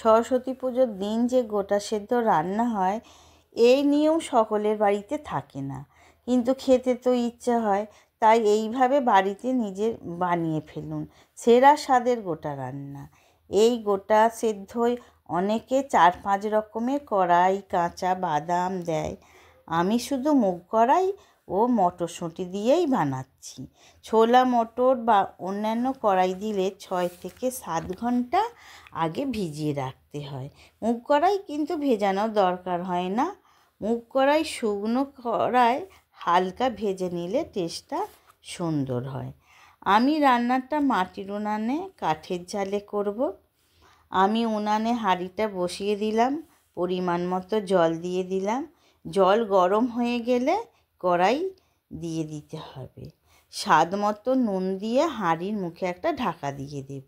সরস্বতী পুজোর দিন যে গোটা সেদ্ধ রান্না হয় এই নিয়ম সকলের বাড়িতে থাকে না, কিন্তু খেতে তো ইচ্ছা হয়, তাই এইভাবে বাড়িতে নিজের বানিয়ে ফেলুন সেরা স্বাদের গোটা রান্না। এই গোটা সেদ্ধই অনেকে 4-5 রকমের কড়াই কাঁচা বাদাম দেয়, আমি শুধু মুগ কড়াই ও মটরশুঁটি দিয়েই বানাচ্ছি। ছোলা মটর বা অন্যান্য কড়াই দিলে 6 থেকে 7 ঘন্টা আগে ভিজিয়ে রাখতে হয়। মুগ কড়াই কিন্তু ভেজানোর দরকার হয় না। মুগ কড়াই শুকনো কড়াই হালকা ভেজে নিলে টেস্টটা সুন্দর হয়। আমি রান্নাটা মাটির উনানে কাঠের জালে করব। আমি উনানে হাঁড়িটা বসিয়ে দিলাম, পরিমাণ মতো জল দিয়ে দিলাম। জল গরম হয়ে গেলে কড়াই দিয়ে দিতে হবে। স্বাদ মতো নুন দিয়ে হাঁড়ির মুখে একটা ঢাকা দিয়ে দেব।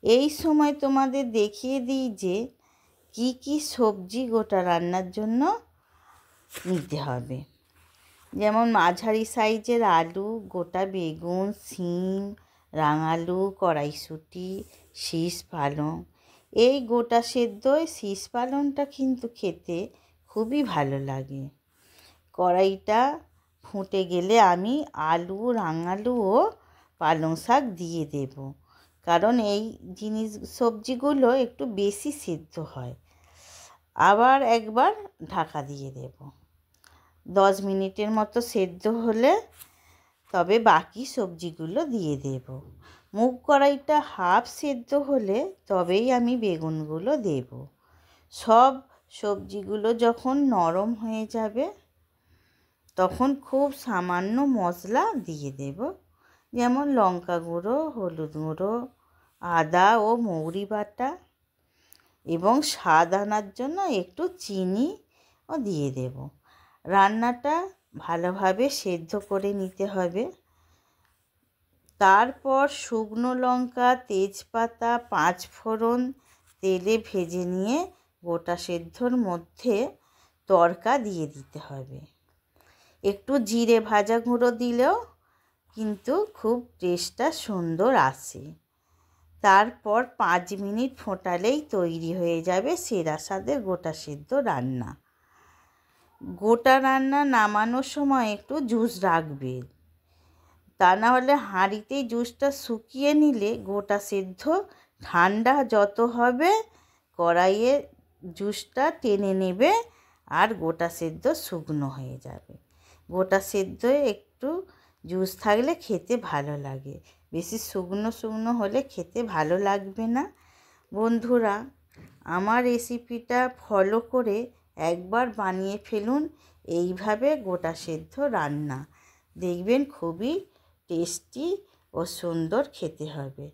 এই সময় তোমাদের দেখিয়ে দিই যে কি কি সবজি গোটা রান্নার জন্য নিতে হবে। যেমন মাঝারি সাইজের আলু, গোটা বেগুন, শিম, রাঙালু, কড়াইশুঁটি, শীষ পালং। এই গোটা সেদ্ধয় শীষ পালংটা কিন্তু খেতে খুবই ভালো লাগে। কড়াইটা ফুটে গেলে আমি আলু, রাঙালু ও পালং শাক দিয়ে দেব, কারণ এই সবজিগুলো একটু বেশি সেদ্ধ হয়। আবার একবার ঢাকা দিয়ে দেব। 10 মিনিটের মতো সেদ্ধ হলে তবে বাকি সবজিগুলো দিয়ে দেব। মুগ কড়াইটা হাফ সেদ্ধ হলে তবেই আমি বেগুনগুলো দেব। সব সবজিগুলো যখন নরম হয়ে যাবে তখন খুব সামান্য মশলা দিয়ে দেব, যেমন লঙ্কা গুঁড়ো, হলুদ গুঁড়ো, আদা ও মৌরি বাটা এবং স্বাদ আনার জন্য একটু চিনিও দিয়ে দেব। রান্নাটা ভালোভাবে সেদ্ধ করে নিতে হবে। তারপর শুকনো লঙ্কা, তেজপাতা, 5 ফোড়ন তেলে ভেজে নিয়ে গোটা সেদ্ধর মধ্যে তড়কা দিয়ে দিতে হবে। একটু জিরে ভাজা গুঁড়ো দিলেও কিন্তু খুব টেস্টটা সুন্দর আসে। তারপর 5 মিনিট ফোটালেই তৈরি হয়ে যাবে সেরা স্বাদের গোটা সেদ্ধ রান্না। গোটা রান্না নামানোর সময় একটু জুস রাখবেন, তা না হলে হাঁড়িতেই জুসটা শুকিয়ে নিলে গোটা সেদ্ধ ঠান্ডা যত হবে কড়াইয়ে জুসটা টেনে নেবে আর গোটা সেদ্ধ শুকনো হয়ে যাবে। গোটা সেদ্ধ একটু জুস থাকলে খেতে ভালো লাগে, বেশি শুকনো শুকনো হলে খেতে ভালো লাগবে না। বন্ধুরা, আমার রেসিপিটা ফলো করে একবার বানিয়ে ফেলুন এইভাবে গোটা সেদ্ধ রান্না, দেখবেন খুবই টেস্টি ও সুন্দর খেতে হবে।